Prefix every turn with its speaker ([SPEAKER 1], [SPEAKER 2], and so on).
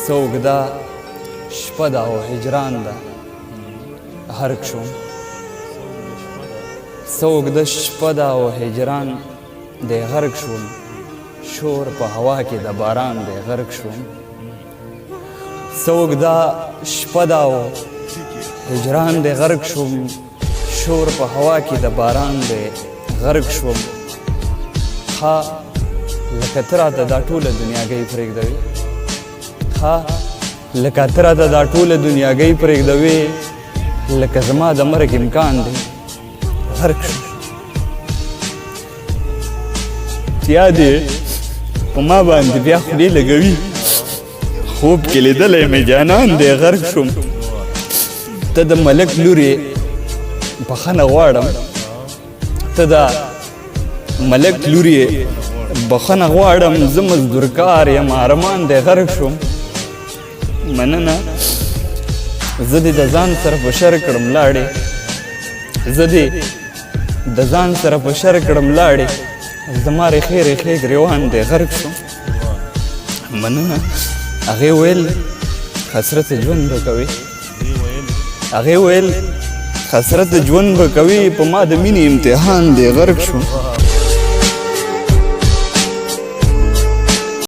[SPEAKER 1] څه اوږده شپه ده او هجران ده هرک شوم څه اوږده شپه ده او هجران دی غرق شوم شور په هوا کې د باران دی غرق شوم څه اوږده شپه ده او هجران دی غرق شوم شور په هوا کې د باران دی غرق شوم ها لکه ته راته دا ټوله دنیاګۍ پرېږدوې ها لکه ته راته دا ټوله دنیاګۍ پرېږدوې لکه زما د مرګ امکان دی غرق شوم یاد یې په ما باندې بیا خولې لګوي خوب کې لیدلی مې جانان دی غرق شوم ته د ملک لور یې بخښنه غواړم ته د ملک لور یې بخښنه غواړم زه مزدورکار یم ارمان دی غرق شوم مننه زه دې د ځان سره په شر کړم لاړې زه دې د ځان سره په شر کړم لاړې زما ریښې ریښې ګریوان دی غرق شوم مننه هغې ویل حسرت ژوند به کوي هغې ویل حسرت ژوند به کوي په ما د مینې امتحان دی غرق شوم